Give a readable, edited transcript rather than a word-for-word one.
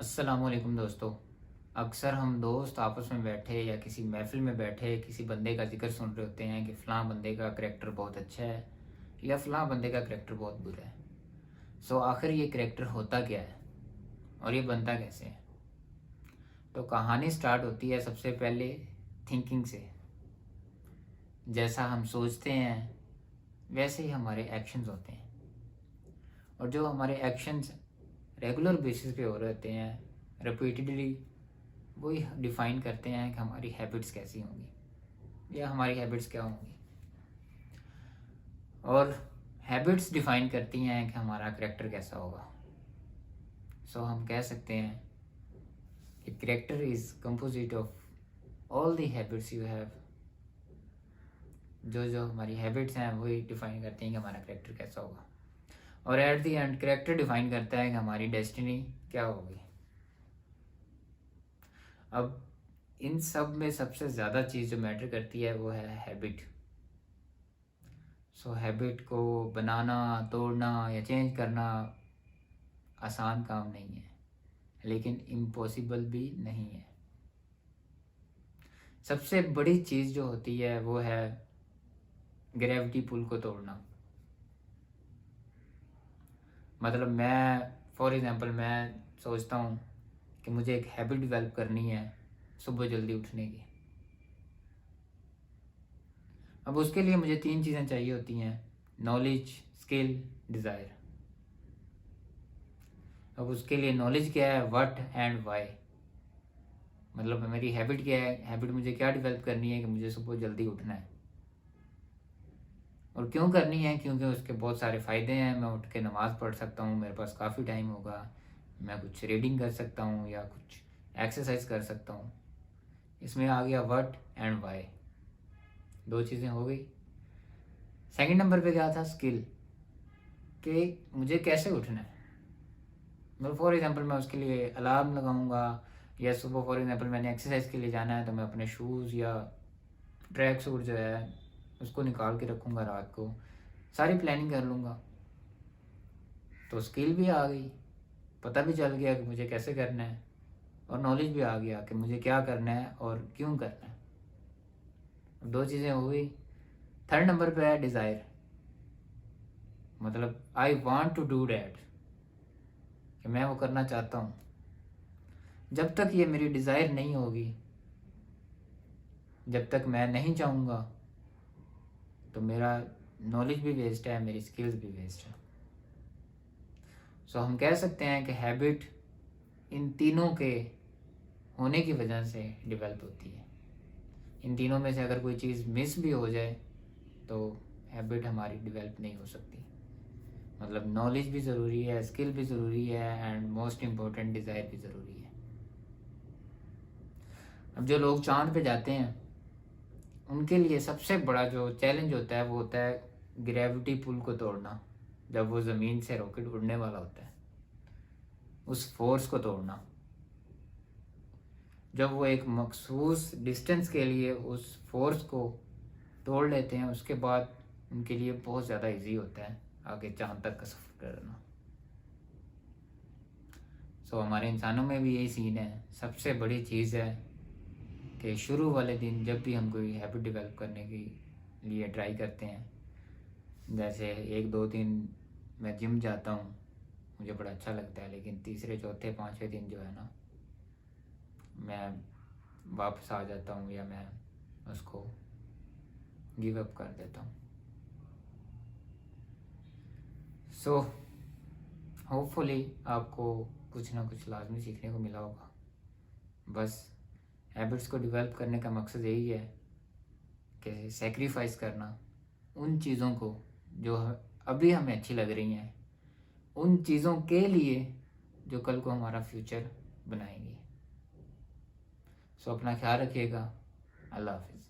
अस्सलाम वालेकुम दोस्तों। अक्सर हम दोस्त आपस में बैठे या किसी महफ़िल में बैठे किसी बंदे का ज़िक्र सुन रहे होते हैं कि फ़लाँ बंदे का करैक्टर बहुत अच्छा है या फ़लाँ बंदे का करैक्टर बहुत बुरा है। सो आखिर ये करैक्टर होता क्या है और ये बनता कैसे है? तो कहानी स्टार्ट होती है सबसे पहले थिंकिंग से। जैसा हम सोचते हैं वैसे ही हमारे एक्शंस होते हैं, और जो हमारे एक्शंस रेगुलर बेसिस पे हो रहे होते हैं रिपीटेडली, वही डिफ़ाइन करते हैं कि हमारी हैबिट्स कैसी होंगी या हमारी हैबिट्स क्या होंगी। और हैबिट्स डिफ़ाइन करती हैं कि हमारा करैक्टर कैसा होगा। सो हम कह सकते हैं कि character is composite of all the habits you have. जो जो हमारी हैबिट्स हैं वही डिफ़ाइन करती हैं कि हमारा करैक्टर कैसा होगा। और at the and character define करता है कि हमारी डेस्टिनी क्या होगी। अब इन सब में सबसे ज़्यादा चीज़ जो मैटर करती है वो है हैबिट। सो हैबिट को बनाना, तोड़ना या चेंज करना आसान काम नहीं है, लेकिन इम्पॉसिबल भी नहीं है। सबसे बड़ी चीज़ जो होती है वो है ग्रेविटी पुल को तोड़ना। मतलब मैं फॉर एग्ज़ाम्पल मैं सोचता हूँ कि मुझे एक हैबिट डेवलप करनी है सुबह जल्दी उठने की। अब उसके लिए मुझे 3 चीज़ें चाहिए होती हैं: नॉलेज, स्किल, डिज़ायर। अब उसके लिए नॉलेज क्या है, व्हाट एंड व्हाई। मतलब मेरी हैबिट क्या है, हैबिट मुझे क्या डेवलप करनी है कि मुझे सुबह जल्दी उठना है। और क्यों करनी है, क्योंकि उसके बहुत सारे फ़ायदे हैं। मैं उठ के नमाज़ पढ़ सकता हूँ, मेरे पास काफ़ी टाइम होगा, मैं कुछ रीडिंग कर सकता हूँ या कुछ एक्सरसाइज कर सकता हूँ। इसमें आ गया व्हाट एंड व्हाई, 2 चीज़ें हो गई। सेकंड नंबर पे क्या था, स्किल, कि मुझे कैसे उठना है। मतलब फॉर एग्ज़ाम्पल मैं उसके लिए अलार्म लगाऊंगा, या सुबह फॉर एग्ज़ाम्पल मैंने एक्सरसाइज के लिए जाना है तो मैं अपने शूज़ या ट्रैक सूट जो है उसको निकाल के रखूँगा, रात को सारी प्लानिंग कर लूँगा। तो स्किल भी आ गई, पता भी चल गया कि मुझे कैसे करना है, और नॉलेज भी आ गया कि मुझे क्या करना है और क्यों करना है। अब 2 चीज़ें हो गई। थर्ड नंबर पे है डिज़ायर। मतलब I want to do that, कि मैं वो करना चाहता हूँ। जब तक ये मेरी डिज़ायर नहीं होगी, जब तक मैं नहीं चाहूँगा, तो मेरा नॉलेज भी वेस्ट है, मेरी स्किल्स भी वेस्ट है। सो हम कह सकते हैं कि हैबिट इन तीनों के होने की वजह से डेवलप होती है। इन तीनों में से अगर कोई चीज़ मिस भी हो जाए तो हैबिट हमारी डेवलप नहीं हो सकती। मतलब नॉलेज भी ज़रूरी है, स्किल भी ज़रूरी है, एंड मोस्ट इम्पोर्टेंट डिज़ायर भी ज़रूरी है। अब जो लोग चाँद पे जाते हैं उनके लिए सबसे बड़ा जो चैलेंज होता है वो होता है ग्रेविटी पुल को तोड़ना। जब वो ज़मीन से रॉकेट उड़ने वाला होता है, उस फोर्स को तोड़ना। जब वो एक मखसूस डिस्टेंस के लिए उस फोर्स को तोड़ लेते हैं, उसके बाद उनके लिए बहुत ज़्यादा इजी होता है आगे चाँद तक का सफ़र करना। सो हमारे इंसानों में भी यही सीन है। सबसे बड़ी चीज़ है कि शुरू वाले दिन जब भी हम कोई हैबिट डेवलप करने के लिए ट्राई करते हैं, जैसे 1-2 दिन मैं जिम जाता हूँ, मुझे बड़ा अच्छा लगता है, लेकिन तीसरे चौथे पाँचवें दिन जो है ना, मैं वापस आ जाता हूँ या मैं उसको गिव अप कर देता हूँ। सो होपफुली आपको कुछ ना कुछ लाजमी सीखने को मिला होगा। बस हैबिट्स को डेवलप करने का मकसद यही है कि सेक्रीफाइस करना उन चीज़ों को जो अभी हमें अच्छी लग रही हैं, उन चीज़ों के लिए जो कल को हमारा फ्यूचर बनाएंगी। सो अपना ख्याल रखिएगा। अल्लाह हाफिज़।